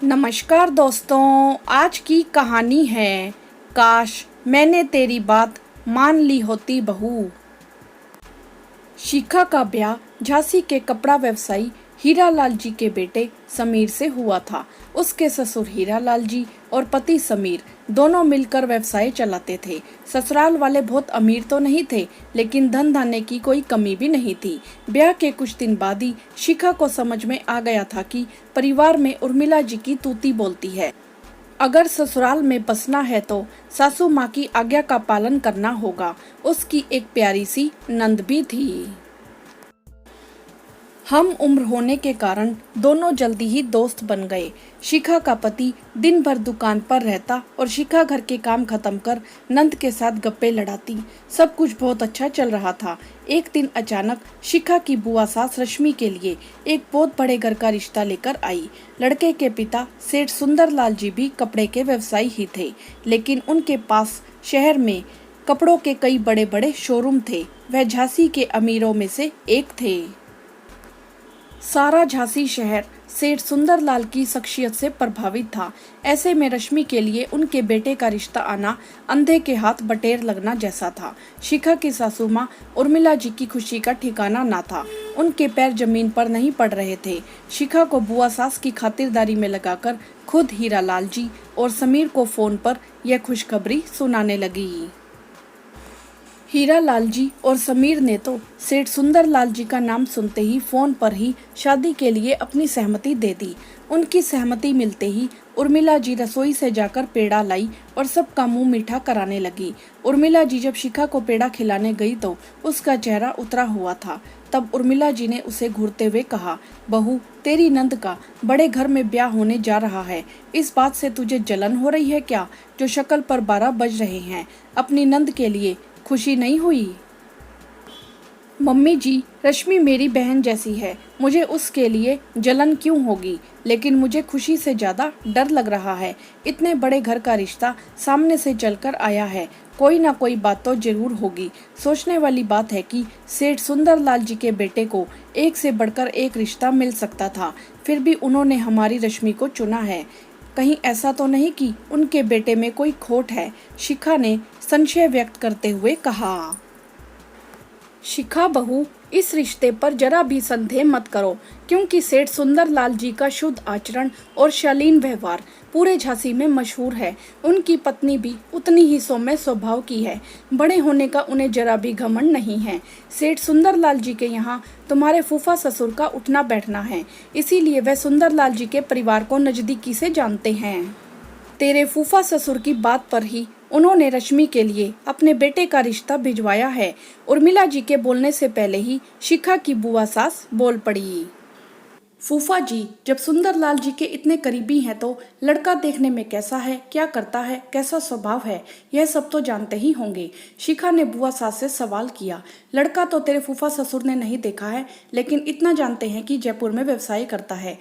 नमस्कार दोस्तों, आज की कहानी है काश मैंने तेरी बात मान ली होती बहू। शिखा का ब्याह झांसी के कपड़ा व्यवसायी हीरालाल जी के बेटे समीर से हुआ था। उसके ससुर हीरालाल जी और पति समीर दोनों मिलकर व्यवसाय चलाते थे। ससुराल वाले बहुत अमीर तो नहीं थे, लेकिन धन धान्य की कोई कमी भी नहीं थी। ब्याह के कुछ दिन बाद ही शिखा को समझ में आ गया था कि परिवार में उर्मिला जी की तूती बोलती है। अगर ससुराल में बसना है तो सासू माँ की आज्ञा का पालन करना होगा। उसकी एक प्यारी सी नंद भी थी। हम उम्र होने के कारण दोनों जल्दी ही दोस्त बन गए। शिखा का पति दिन भर दुकान पर रहता और शिखा घर के काम खत्म कर नंद के साथ गप्पे लड़ाती। सब कुछ बहुत अच्छा चल रहा था। एक दिन अचानक शिखा की बुआ सास रश्मि के लिए एक बहुत बड़े घर का रिश्ता लेकर आई। लड़के के पिता सेठ सुंदरलाल जी भी कपड़े के व्यवसायी ही थे, लेकिन उनके पास शहर में कपड़ों के कई बड़े बड़े शोरूम थे। वह झांसी के अमीरों में से एक थे। सारा झांसी शहर सेठ सुंदरलाल की शख्सियत से प्रभावित था। ऐसे में रश्मि के लिए उनके बेटे का रिश्ता आना अंधे के हाथ बटेर लगना जैसा था। शिखा की सासू माँ उर्मिला जी की खुशी का ठिकाना ना था। उनके पैर जमीन पर नहीं पड़ रहे थे। शिखा को बुआ सास की खातिरदारी में लगाकर खुद हीरालाल जी और समीर को फोन पर यह खुशखबरी सुनाने लगी। हीरालाल जी और समीर ने तो सेठ सुंदरलाल जी का नाम सुनते ही फोन पर ही शादी के लिए अपनी सहमति दे दी। उनकी सहमति मिलते ही उर्मिला जी रसोई से जाकर पेड़ा लाई और सबका मुंह मीठा कराने लगी। उर्मिला जी जब शिखा को पेड़ा खिलाने गई तो उसका चेहरा उतरा हुआ था। तब उर्मिला जी ने उसे घूरते हुए कहा, बहू, तेरी नंद का बड़े घर में ब्याह होने जा रहा है। इस बात से तुझे जलन हो रही है क्या, जो शक्ल पर 12 बज रहे हैं? अपनी नंद के लिए खुशी नहीं हुई? मम्मी जी, रश्मि मेरी बहन जैसी है, मुझे उसके लिए जलन क्यों होगी? लेकिन मुझे खुशी से ज्यादा डर लग रहा है। इतने बड़े घर का रिश्ता सामने से चलकर आया है, कोई ना कोई बात तो जरूर होगी। सोचने वाली बात है कि सेठ सुंदरलाल जी के बेटे को एक से बढ़कर एक रिश्ता मिल सकता था, फिर भी उन्होंने हमारी रश्मि को चुना है। कहीं ऐसा तो नहीं कि उनके बेटे में कोई खोट है? शिखा ने संशय व्यक्त करते हुए कहा। शिखा बहू, इस रिश्ते पर जरा भी संदेह मत करो, क्योंकि सेठ सुंदरलाल जी का शुद्ध आचरण और शालीन व्यवहार पूरे झांसी में मशहूर है। उनकी पत्नी भी उतनी ही सौम्य स्वभाव की है। बड़े होने का उन्हें जरा भी घमंड नहीं है। सेठ सुंदरलाल जी के यहाँ तुम्हारे फूफा ससुर का उठना बैठना है, इसीलिए वह सुंदरलाल जी के परिवार को नजदीकी से जानते हैं। तेरे फूफा ससुर की बात पर ही उन्होंने रश्मि के लिए अपने बेटे का रिश्ता भिजवाया है। उर्मिला जी के बोलने से पहले ही शिखा की बुआ सास बोल पड़ी। फूफा जी जब सुंदरलाल जी के इतने करीबी हैं तो लड़का देखने में कैसा है, क्या करता है, कैसा स्वभाव है, यह सब तो जानते ही होंगे। शिखा ने बुआ सास से सवाल किया। लड़का तो तेरे फूफा ससुर ने नहीं देखा है, लेकिन इतना जानते हैं कि जयपुर में व्यवसाय करता है।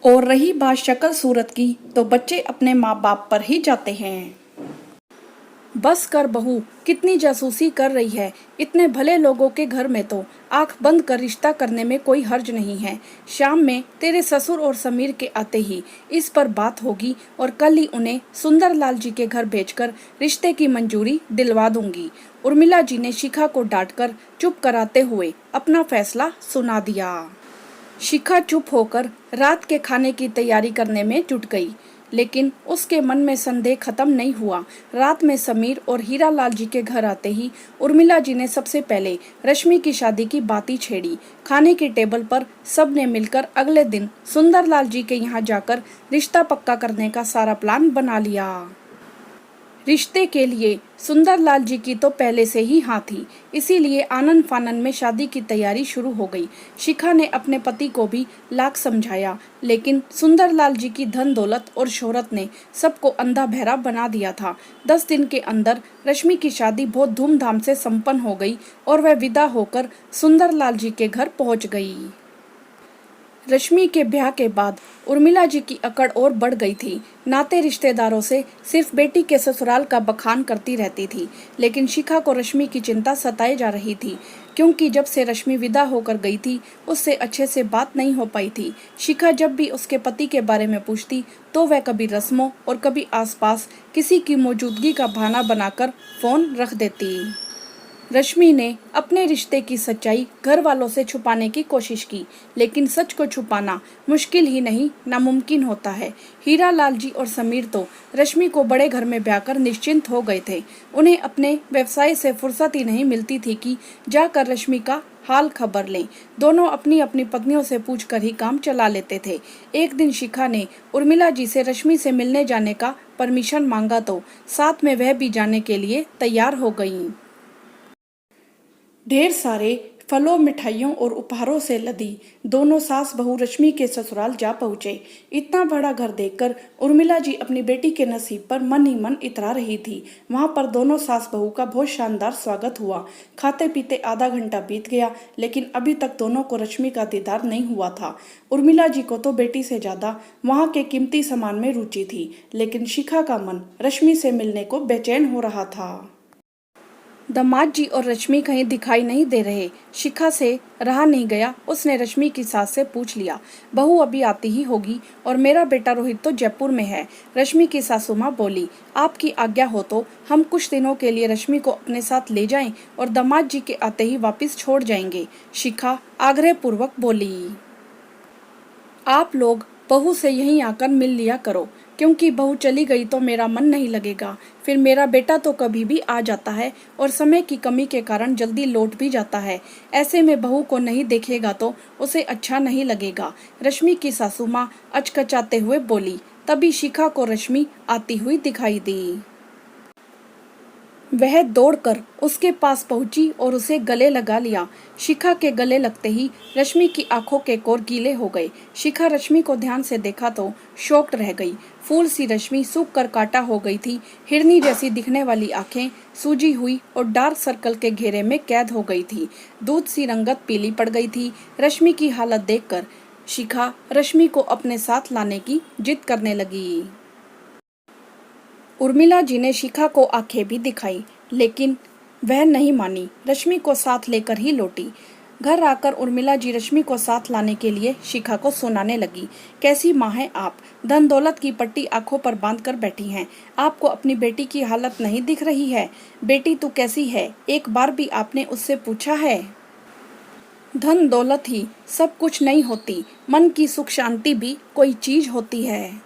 और रही बात शक्ल सूरत की, तो बच्चे अपने माँ बाप पर ही जाते हैं। बस कर बहू, कितनी जासूसी कर रही है। इतने भले लोगों के घर में तो आंख बंद कर रिश्ता करने में कोई हर्ज नहीं है। शाम में तेरे ससुर और समीर के आते ही इस पर बात होगी और कल ही उन्हें सुंदरलाल जी के घर भेजकर रिश्ते की मंजूरी दिलवा दूंगी। उर्मिला जी ने शिखा को डांटकर चुप कराते हुए अपना फैसला सुना दिया। शिखा चुप होकर रात के खाने की तैयारी करने में जुट गई, लेकिन उसके मन में संदेह खत्म नहीं हुआ। रात में समीर और हीरालाल जी के घर आते ही उर्मिला जी ने सबसे पहले रश्मि की शादी की बातें छेड़ी। खाने की टेबल पर सब ने मिलकर अगले दिन सुंदरलाल जी के यहाँ जाकर रिश्ता पक्का करने का सारा प्लान बना लिया। रिश्ते के लिए सुंदरलाल जी की तो पहले से ही हाँ थी, इसीलिए आनन फानन में शादी की तैयारी शुरू हो गई। शिखा ने अपने पति को भी लाख समझाया, लेकिन सुंदरलाल जी की धन दौलत और शोहरत ने सबको अंधा बहरा बना दिया था। 10 दिन के अंदर रश्मि की शादी बहुत धूमधाम से संपन्न हो गई और वह विदा होकर सुंदरलाल जी के घर पहुंच गई। रश्मि के ब्याह के बाद उर्मिला जी की अकड़ और बढ़ गई थी। नाते रिश्तेदारों से सिर्फ बेटी के ससुराल का बखान करती रहती थी, लेकिन शिखा को रश्मि की चिंता सताए जा रही थी, क्योंकि जब से रश्मि विदा होकर गई थी उससे अच्छे से बात नहीं हो पाई थी। शिखा जब भी उसके पति के बारे में पूछती तो वह कभी रस्मों और कभी आसपास किसी की मौजूदगी का बहाना बनाकर फोन रख देती। रश्मि ने अपने रिश्ते की सच्चाई घर वालों से छुपाने की कोशिश की, लेकिन सच को छुपाना मुश्किल ही नहीं नामुमकिन होता है। हीरा लाल जी और समीर तो रश्मि को बड़े घर में ब्याह कर निश्चिंत हो गए थे। उन्हें अपने व्यवसाय से फुर्सत ही नहीं मिलती थी कि जाकर रश्मि का हाल खबर लें। दोनों अपनी अपनी पत्नियों से पूछकर ही काम चला लेते थे। एक दिन शिखा ने उर्मिला जी से रश्मि से मिलने जाने का परमिशन मांगा तो साथ में वह भी जाने के लिए तैयार हो गईं। ढेर सारे फलों, मिठाइयों और उपहारों से लदी दोनों सास बहू रश्मि के ससुराल जा पहुंचे। इतना बड़ा घर देखकर उर्मिला जी अपनी बेटी के नसीब पर मन ही मन इतरा रही थी। वहां पर दोनों सास बहू का बहुत शानदार स्वागत हुआ। खाते पीते आधा घंटा बीत गया, लेकिन अभी तक दोनों को रश्मि का दीदार नहीं हुआ था। उर्मिला जी को तो बेटी से ज्यादा वहां के कीमती सामान में रुचि थी, लेकिन शिखा का मन रश्मि से मिलने को बेचैन हो रहा था। दामाद जी और रश्मि कहीं दिखाई नहीं दे रहे। शिखा से रहा नहीं गया, उसने रश्मि की सास से पूछ लिया, बहू अभी आती ही होगी और मेरा बेटा रोहित तो जयपुर में है। रश्मि की सासू माँ बोली, आपकी आज्ञा हो तो हम कुछ दिनों के लिए रश्मि को अपने साथ ले जाएं और दामाद जी के आते ही वापस छोड़ जाएंगे। शिखा आग्रह पूर्वक बोली, आप लोग बहू से यहीं आकर मिल लिया करो, क्योंकि बहू चली गई तो मेरा मन नहीं लगेगा। फिर मेरा बेटा तो कभी भी आ जाता है और समय की कमी के कारण जल्दी लौट भी जाता है। ऐसे में बहू को नहीं देखेगा तो उसे अच्छा नहीं लगेगा। रश्मि की सासू माँ अचकचाते हुए बोली। तभी शिखा को रश्मि आती हुई दिखाई दी। वह दौड़कर उसके पास पहुंची और उसे गले लगा लिया। शिखा के गले लगते ही रश्मि की आंखों के कोर गीले हो गए। शिखा रश्मि को ध्यान से देखा तो शॉक्ड रह गई। फूल सी रश्मि सूख कर काटा हो गई थी। हिरनी जैसी दिखने वाली आंखें सूजी हुई और डार्क सर्कल के घेरे में कैद हो गई थी। दूध सी रंगत पीली पड़ गई थी। रश्मि की हालत देखकर शिखा रश्मि को अपने साथ लाने की जिद करने लगी। उर्मिला जी ने शिखा को आंखें भी दिखाई, लेकिन वह नहीं मानी। रश्मि को साथ लेकर ही लौटी। घर आकर उर्मिला जी रश्मि को साथ लाने के लिए शिखा को सुनाने लगी। कैसी माँ है आप, धन दौलत की पट्टी आंखों पर बांध कर बैठी हैं। आपको अपनी बेटी की हालत नहीं दिख रही है? बेटी तू कैसी है, एक बार भी आपने उससे पूछा है? धन दौलत ही सब कुछ नहीं होती, मन की सुख शांति भी कोई चीज होती है।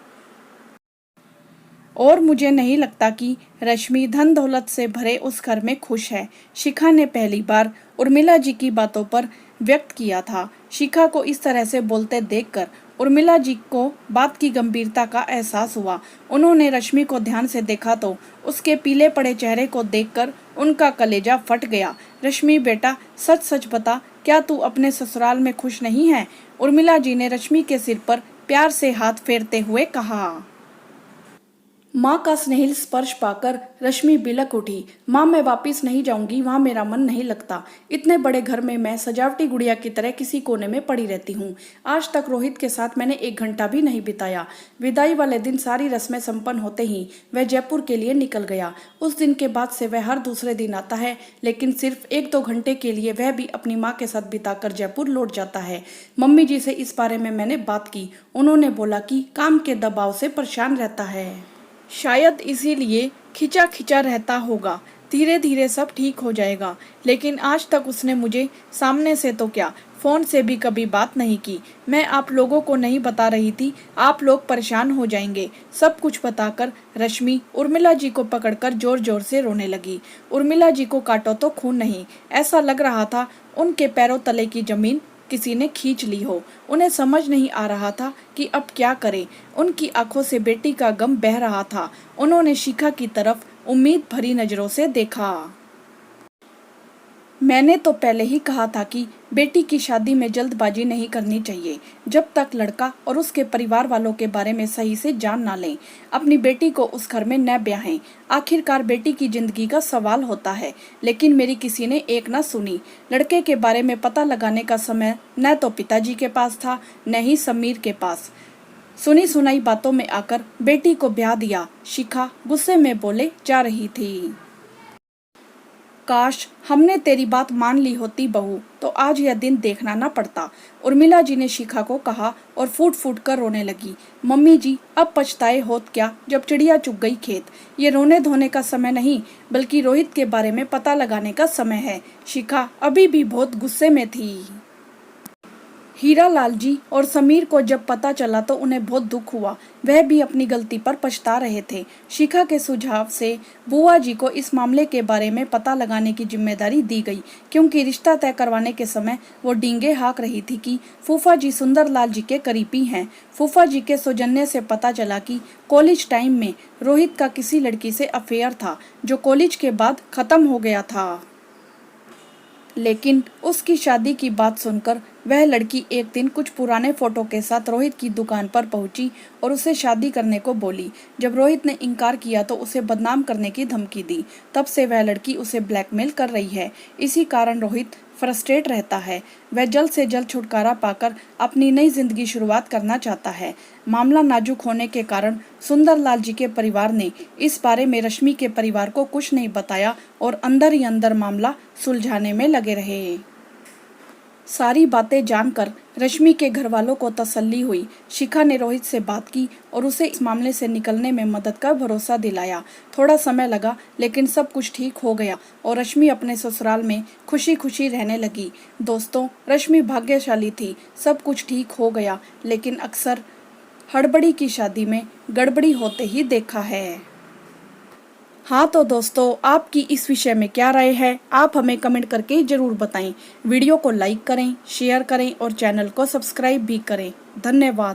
और मुझे नहीं लगता कि रश्मि धन दौलत से भरे उस घर में खुश है। शिखा ने पहली बार उर्मिला जी की बातों पर व्यक्त किया था। शिखा को इस तरह से बोलते देखकर उर्मिला जी को बात की गंभीरता का एहसास हुआ। उन्होंने रश्मि को ध्यान से देखा तो उसके पीले पड़े चेहरे को देखकर उनका कलेजा फट गया। रश्मि बेटा, सच सच बता, क्या तू अपने ससुराल में खुश नहीं है? उर्मिला जी ने रश्मि के सिर पर प्यार से हाथ फेरते हुए कहा। माँ का स्नेहिल स्पर्श पाकर रश्मि बिलक उठी। माँ, मैं वापिस नहीं जाऊंगी, वहाँ मेरा मन नहीं लगता। इतने बड़े घर में मैं सजावटी गुड़िया की तरह किसी कोने में पड़ी रहती हूँ। आज तक रोहित के साथ मैंने 1 घंटा भी नहीं बिताया। विदाई वाले दिन सारी रस्में संपन्न होते ही वह जयपुर के लिए निकल गया। उस दिन के बाद से वह हर दूसरे दिन आता है, लेकिन सिर्फ 1-2 घंटे के लिए वह भी अपनी माँ के साथ बिताकर जयपुर लौट जाता है। मम्मी जी से इस बारे में मैंने बात की। उन्होंने बोला कि काम के दबाव से परेशान रहता है, शायद इसीलिए खिंचा खिंचा रहता होगा। धीरे धीरे सब ठीक हो जाएगा। लेकिन आज तक उसने मुझे सामने से तो क्या, फोन से भी कभी बात नहीं की। मैं आप लोगों को नहीं बता रही थी, आप लोग परेशान हो जाएंगे। सब कुछ बताकर रश्मि उर्मिला जी को पकड़कर जोर जोर से रोने लगी। उर्मिला जी को काटो तो खून नहीं, ऐसा लग रहा था उनके पैरों तले की जमीन किसी ने खींच ली हो। उन्हें समझ नहीं आ रहा था कि अब क्या करें। उनकी आंखों से बेटी का गम बह रहा था। उन्होंने शिखा की तरफ उम्मीद भरी नजरों से देखा। मैंने तो पहले ही कहा था कि बेटी की शादी में जल्दबाजी नहीं करनी चाहिए जब तक लड़का और उसके परिवार वालों के बारे में सही से जान ना लें। अपनी बेटी को उस घर में न ब्याहें। आखिरकार बेटी की जिंदगी का सवाल होता है। लेकिन मेरी किसी ने एक ना सुनी। लड़के के बारे में पता लगाने का समय न तो पिताजी के पास था न ही समीर के पास। सुनी सुनाई बातों में आकर बेटी को ब्याह दिया, शिखा गुस्से में बोले जा रही थी। काश हमने तेरी बात मान ली होती बहू, तो आज यह दिन देखना ना पड़ता। उर्मिला जी ने शिखा को कहा और फूट फूट कर रोने लगी। मम्मी जी, अब पछताए होत क्या जब चिड़िया चुग गई खेत। ये रोने धोने का समय नहीं, बल्कि रोहित के बारे में पता लगाने का समय है। शिखा अभी भी बहुत गुस्से में थी। हीरा लाल जी और समीर को जब पता चला तो उन्हें बहुत दुख हुआ। वह भी अपनी गलती पर पछता रहे थे। शिखा के सुझाव से बुआ जी को इस मामले के बारे में पता लगाने की जिम्मेदारी दी गई, क्योंकि रिश्ता तय करवाने के समय वो डींगे हाँक रही थी कि फूफा जी सुंदरलाल जी के करीबी हैं। फूफा जी के सौजन्य से पता चला कि कॉलेज टाइम में रोहित का किसी लड़की से अफेयर था, जो कॉलेज के बाद खत्म हो गया था। लेकिन उसकी शादी की बात सुनकर वह लड़की एक दिन कुछ पुराने फोटो के साथ रोहित की दुकान पर पहुंची और उसे शादी करने को बोली। जब रोहित ने इनकार किया तो उसे बदनाम करने की धमकी दी। तब से वह लड़की उसे ब्लैकमेल कर रही है। इसी कारण रोहित फ्रस्ट्रेट रहता है। वह जल्द से जल्द छुटकारा पाकर अपनी नई जिंदगी शुरुआत करना चाहता है। मामला नाजुक होने के कारण सुंदरलाल जी के परिवार ने इस बारे में रश्मि के परिवार को कुछ नहीं बताया और अंदर ही अंदर मामला सुलझाने में लगे रहे। सारी बातें जानकर रश्मि के घर वालों को तसल्ली हुई। शिखा ने रोहित से बात की और उसे इस मामले से निकलने में मदद का भरोसा दिलाया। थोड़ा समय लगा, लेकिन सब कुछ ठीक हो गया और रश्मि अपने ससुराल में खुशी खुशी रहने लगी। दोस्तों, रश्मि भाग्यशाली थी। सब कुछ ठीक हो गया, लेकिन अक्सर हड़बड़ी की शादी में गड़बड़ी होते ही देखा है। हाँ तो दोस्तों, आपकी इस विषय में क्या राय है, आप हमें कमेंट करके जरूर बताएं। वीडियो को लाइक करें, शेयर करें और चैनल को सब्सक्राइब भी करें। धन्यवाद।